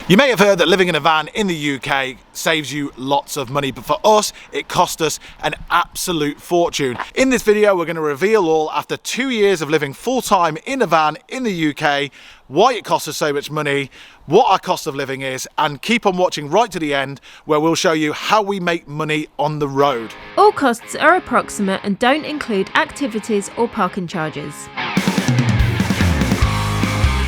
You may have heard that living in a van in the UK saves you lots of money, but for us, it cost us an absolute fortune. In this video, we're going to reveal all, after 2 years of living full-time in a van in the UK, why it costs us so much money, what our cost of living is, and keep on watching right to the end, where we'll show you how we make money on the road. All costs are approximate and don't include activities or parking charges.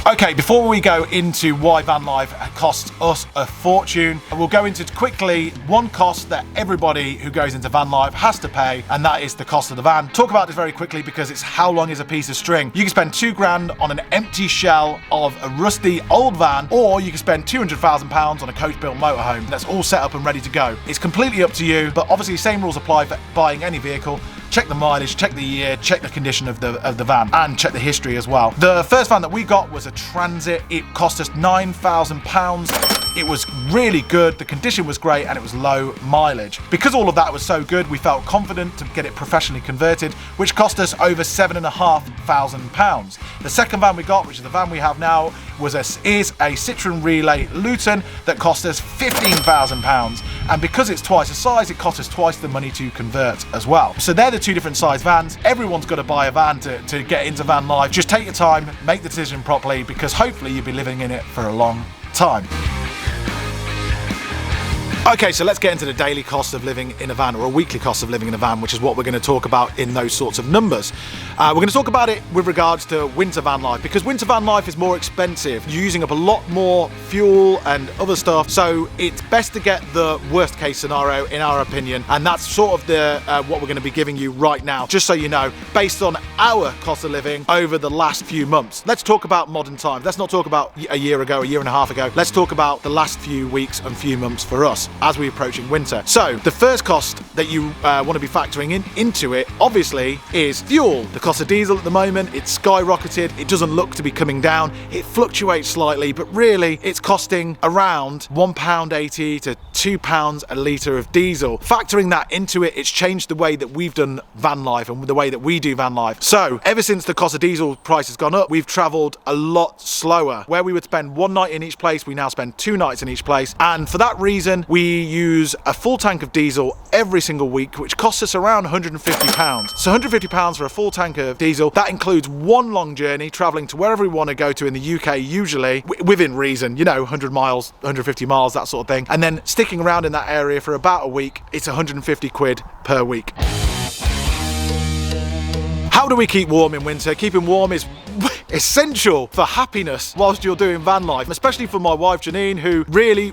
Okay, before we go into why van life costs us a fortune, we'll go into quickly one cost that everybody who goes into van life has to pay, and that is the cost of the van. Talk about this very quickly because it's how long is a piece of string. You can spend £2 on an empty shell of a rusty old van, or you can spend £200,000 on a coach-built motorhome that's all set up and ready to go. It's completely up to you, but obviously same rules apply for buying any vehicle. Check the mileage, check the year, check the condition of the van, and check the history as well. The first van that we got was a Transit. It cost us £9,000. It was really good, the condition was great, and it was low mileage. Because all of that was so good, we felt confident to get it professionally converted, which cost us over £7,500. The second van we got, which is the van we have now, is a Citroen Relay Luton that cost us £15,000. And because it's twice the size, it cost us twice the money to convert as well. So they're the two different size vans. Everyone's got to buy a van to get into van life. Just take your time, make the decision properly, because hopefully you'll be living in it for a long time. Okay, so let's get into the daily cost of living in a van, or a weekly cost of living in a van, which is what we're going to talk about in those sorts of numbers. We're going to talk about it with regards to winter van life, because winter van life is more expensive. You're using up a lot more fuel and other stuff, so it's best to get the worst case scenario, in our opinion, and that's sort of the what we're going to be giving you right now, just so you know, based on our cost of living over the last few months. Let's talk about modern times. Let's not talk about a year ago, a year and a half ago. Let's talk about the last few weeks and few months for us as we're approaching winter. So the first cost that you want to be factoring into it, obviously, is fuel. The cost of diesel at the moment, it's skyrocketed. It doesn't look to be coming down. It fluctuates slightly, but really it's costing around £1.80 to £2 a litre of diesel. Factoring that into it, it's changed the way that we've done van life and the way that we do van life. So ever since the cost of diesel price has gone up, we've travelled a lot slower. Where we would spend one night in each place, we now spend 2 nights in each place. And for that reason, we use a full tank of diesel every single week, which costs us around £150. So £150 for a full tank of diesel. That includes one long journey, travelling to wherever we want to go to in the UK, usually within reason, you know, 100 miles, 150 miles, that sort of thing. And then sticking around in that area for about a week, it's 150 quid per week. How do we keep warm in winter? Keeping warm is essential for happiness whilst you're doing van life, especially for my wife Janine, who really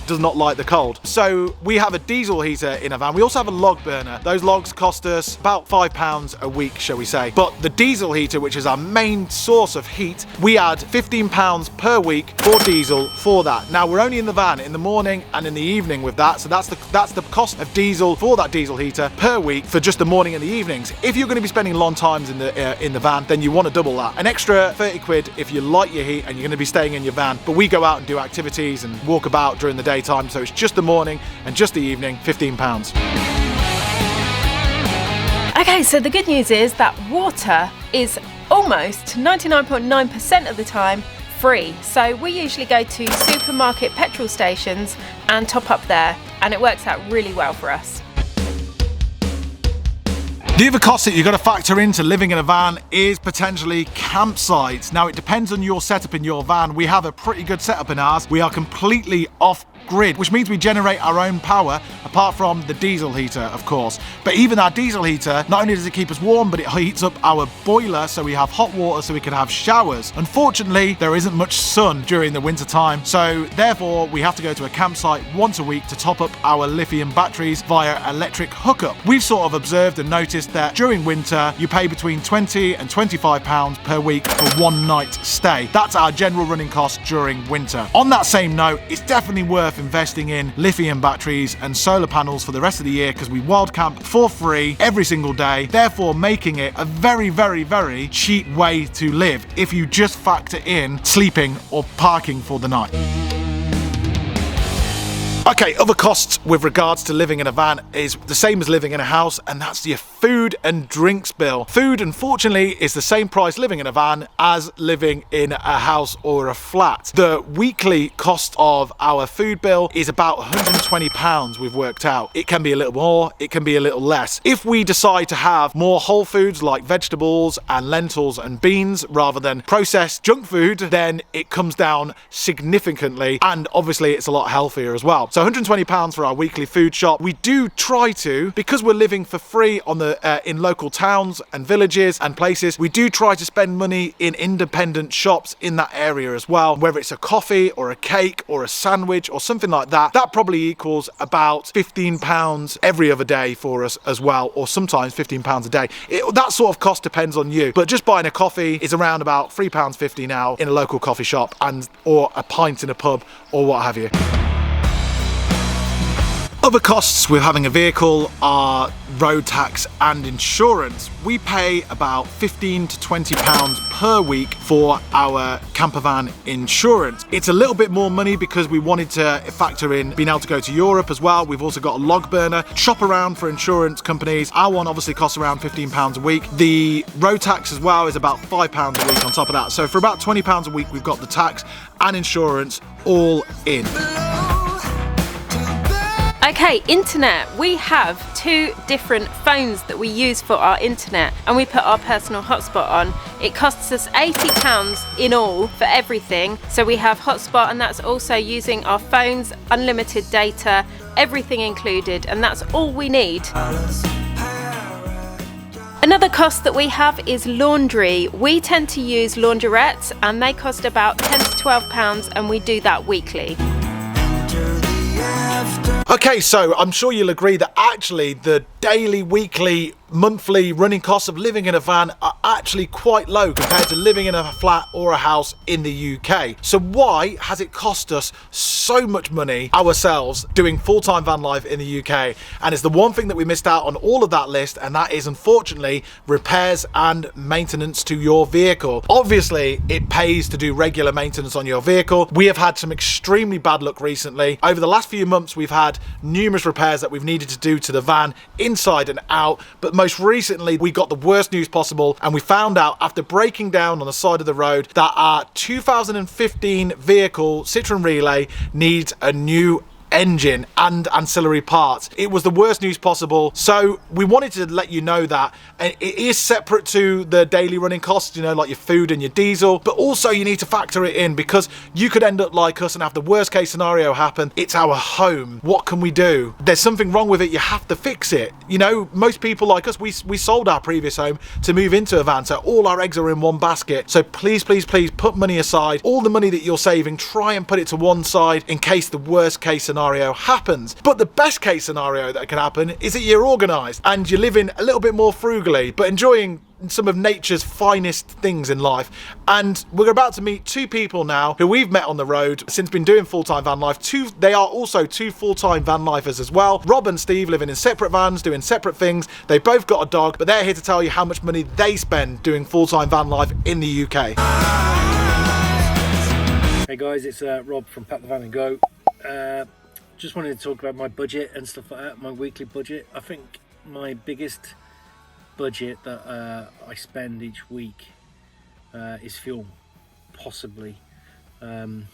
does not like the cold. So we have a diesel heater in a van. We also have a log burner. Those logs cost us about £5 a week, shall we say. But the diesel heater, which is our main source of heat, we add £15 per week for diesel for that. Now we're only in the van in the morning and in the evening with that, so that's the cost of diesel for that diesel heater per week for just the morning and the evenings. If you're going to be spending long times in the van, then you want to double that. An extra 30 quid if you light your heat and you're going to be staying in your van. But we go out and do activities and walk about during the daytime, so it's just the morning and just the evening, £15. Okay, so the good news is that water is almost 99.9% of the time free. So we usually go to supermarket petrol stations and top up there, and it works out really well for us. The other cost that you've got to factor into living in a van is potentially campsites. Now, it depends on your setup in your van. We have a pretty good setup in ours. We are completely off grid, which means we generate our own power, apart from the diesel heater, of course. But even our diesel heater, not only does it keep us warm, but it heats up our boiler, so we have hot water so we can have showers. Unfortunately, there isn't much sun during the winter time, so therefore we have to go to a campsite once a week to top up our lithium batteries via electric hookup. We've sort of observed and noticed that during winter, you pay between £20 and £25 per week for one night stay. That's our general running cost during winter. On that same note, it's definitely worth investing in lithium batteries and solar panels for the rest of the year, because we wild camp for free every single day, therefore making it a very cheap way to live if you just factor in sleeping or parking for the night. Okay, other costs with regards to living in a van is the same as living in a house, and that's your food and drinks bill. Food, unfortunately, is the same price living in a van as living in a house or a flat. The weekly cost of our food bill is about £120 we've worked out. It can be a little more, it can be a little less. If we decide to have more whole foods like vegetables and lentils and beans rather than processed junk food, then it comes down significantly, and obviously it's a lot healthier as well. So £120 for our weekly food shop. We do try to, because we're living for free on the in local towns and villages and places, we do try to spend money in independent shops in that area as well. Whether it's a coffee or a cake or a sandwich or something like that, that probably equals about £15 every other day for us as well, or sometimes £15 a day. That sort of cost depends on you, but just buying a coffee is around about £3.50 now in a local coffee shop, and or a pint in a pub or what have you. Other costs with having a vehicle are road tax and insurance. We pay about £15 to £20 per week for our campervan insurance. It's a little bit more money because we wanted to factor in being able to go to Europe as well. We've also got a log burner. Shop around for insurance companies. Our one obviously costs around £15 a week. The road tax as well is about £5 a week on top of that. So for about £20 a week, we've got the tax and insurance all in. Okay, internet. We have 2 different phones that we use for our internet, and we put our personal hotspot on. It costs us £80 in all for everything. So we have hotspot, and that's also using our phones, unlimited data, everything included, and that's all we need. Another cost that we have is laundry. We tend to use laundrettes, and they cost about £10 to £12, and we do that weekly. Okay, so I'm sure you'll agree that actually the daily, weekly, monthly running costs of living in a van are actually quite low compared to living in a flat or a house in the UK. So why has it cost us so much money ourselves doing full-time van life in the UK? And it's the one thing that we missed out on all of that list, and that is unfortunately repairs and maintenance to your vehicle. Obviously it pays to do regular maintenance on your vehicle. We have had some extremely bad luck recently. Over the last few months we've had numerous repairs that we've needed to do to the van inside and out, but most recently we got the worst news possible, and we found out after breaking down on the side of the road that our 2015 vehicle Citroen Relay needs a new engine and ancillary parts. It was the worst news possible, so we wanted to let you know that it is separate to the daily running costs, you know, like your food and your diesel, but also you need to factor it in because you could end up like us and have the worst case scenario happen. It's our home. What can we do? There's something wrong with it, you have to fix it. You know, most people like us, we sold our previous home to move into a van, so all our eggs are in one basket. So please, please, please put money aside. All the money that you're saving, try and put it to one side in case the worst case scenario happens. But the best case scenario that can happen is that you're organised and you're living a little bit more frugally but enjoying some of nature's finest things in life. And we're about to meet 2 people now who we've met on the road since been doing full-time van life. They are also 2 full-time van lifers as well. Rob and Steve living in separate vans, doing separate things. They've both got a dog, but they're here to tell you how much money they spend doing full-time van life in the UK. Hey guys, it's Rob from Pack the Van and Go. Just wanted to talk about my budget and stuff like that, my weekly budget. I think my biggest budget that I spend each week is fuel, possibly. One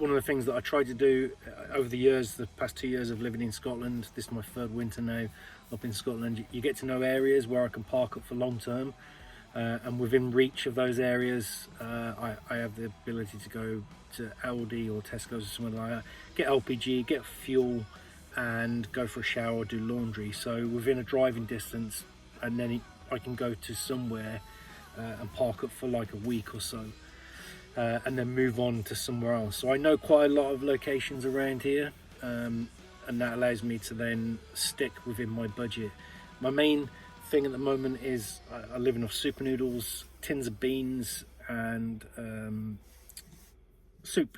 of the things that I tried to do over the years, the past 2 years of living in Scotland, this is my 3rd winter now up in Scotland, you get to know areas where I can park up for long term, and within reach of those areas I have the ability to go to Aldi or Tesco's or something like that, get LPG, get fuel and go for a shower, do laundry. So within a driving distance, and then I can go to somewhere and park up for like a week or so, and then move on to somewhere else. So I know quite a lot of locations around here, and that allows me to then stick within my budget. My main thing at the moment is I live off super noodles, tins of beans and soup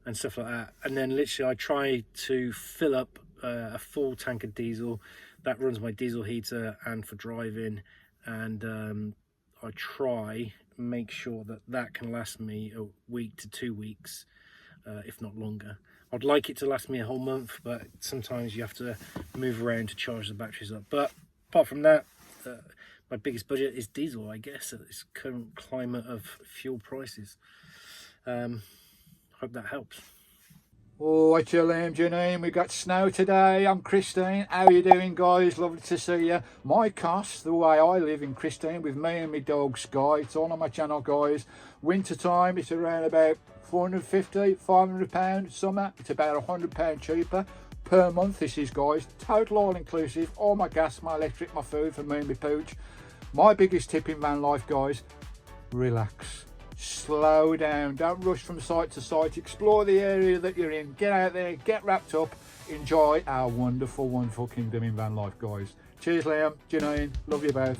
and stuff like that, and then literally I try to fill up a full tank of diesel that runs my diesel heater and for driving, and I try make sure that can last me a week to 2 weeks. if not longer. I'd like it to last me a whole month, but sometimes you have to move around to charge the batteries up. But apart from that, my biggest budget is diesel, I guess, at this current climate of fuel prices. Hope that helps. Oh, it's your Liam, Janine. We got snow today. I'm Christine. How you doing, guys? Lovely to see you. My costs, the way I live in Christine, with me and my dog Sky. It's all on my channel, guys. Winter time, it's around about £450, £500. Summer, it's about £100 cheaper per month. This is, guys, total all inclusive. All my gas, my electric, my food for me and my pooch. My biggest tip in van life, guys: relax. Slow down, don't rush from site to site, explore the area that you're in, get out there, get wrapped up, enjoy our wonderful, wonderful kingdom in van life, guys. Cheers, Liam, Janine, love you both.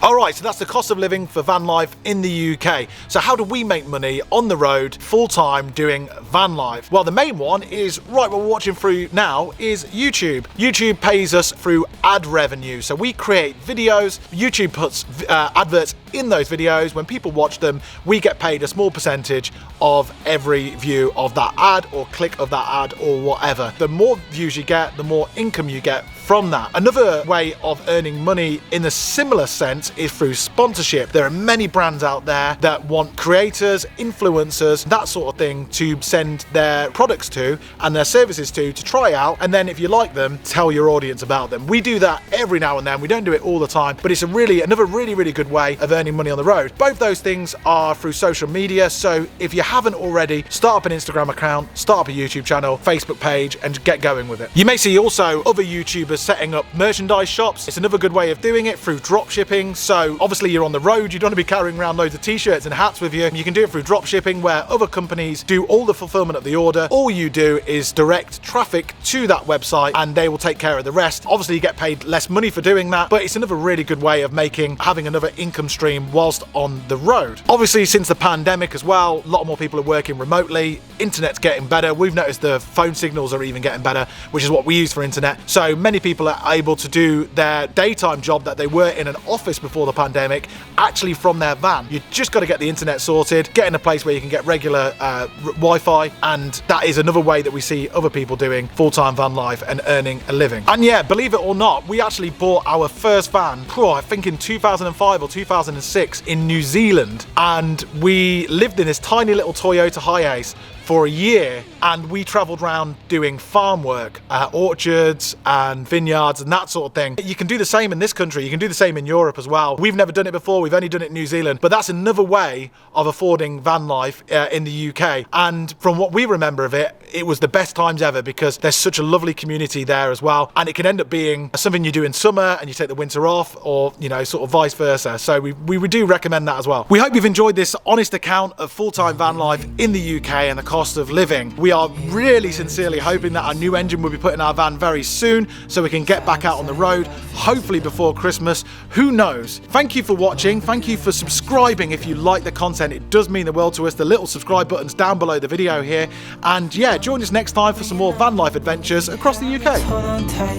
Alright, so that's the cost of living for van life in the UK. So how do we make money on the road full time doing van life? Well, the main one is, right, what we're watching through now is YouTube. YouTube pays us through ad revenue. So we create videos, YouTube puts adverts in those videos. When people watch them, we get paid a small percentage of every view of that ad or click of that ad or whatever. The more views you get, the more income you get from that. Another way of earning money in a similar sense is through sponsorship. There are many brands out there that want creators, influencers, that sort of thing to send their products to and their services to try out, and then if you like them, tell your audience about them. We do that every now and then. We don't do it all the time, but it's another really good way of earning money on the road. Both those things are through social media, so if you haven't already, start up an Instagram account, start up a YouTube channel, Facebook page, and get going with it. You may see also other YouTubers setting up merchandise shops. It's another good way of doing it through drop shipping. So obviously you're on the road, you don't want to be carrying around loads of t-shirts and hats with you. You can do it through drop shipping, where other companies do all the fulfillment of the order. All you do is direct traffic to that website and they will take care of the rest. Obviously you get paid less money for doing that, but it's another really good way of having another income stream whilst on the road. Obviously since the pandemic as well, a lot more people are working remotely. Internet's getting better. We've noticed the phone signals are even getting better, which is what we use for internet. So many people are able to do their daytime job that they were in an office before the pandemic actually from their van. You just got to get the internet sorted, get in a place where you can get regular Wi-Fi, and that is another way that we see other people doing full-time van life and earning a living. And yeah, believe it or not, we actually bought our first van, I think in 2005 or 2006 in New Zealand, and we lived in this tiny little Toyota Hiace for a year, and we travelled around doing farm work, orchards and vineyards and that sort of thing. You can do the same in this country, you can do the same in Europe as well. We've never done it before, we've only done it in New Zealand, but that's another way of affording van life in the UK. And from what we remember of it, it was the best times ever because there's such a lovely community there as well, and it can end up being something you do in summer and you take the winter off, or sort of vice versa. So we do recommend that as well. We hope you've enjoyed this honest account of full-time van life in the UK and the cost of living. We are really sincerely hoping that our new engine will be put in our van very soon so we can get back out on the road, hopefully before Christmas. Who knows? Thank you for watching. Thank you for subscribing if you like the content. It does mean the world to us. The little subscribe button's down below the video here. And yeah, join us next time for some more van life adventures across the UK. Hold on tight,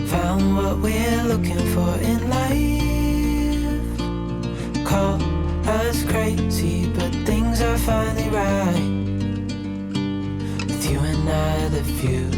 found what we're looking for in life. Call us crazy, but things are finally right. With you and I, the future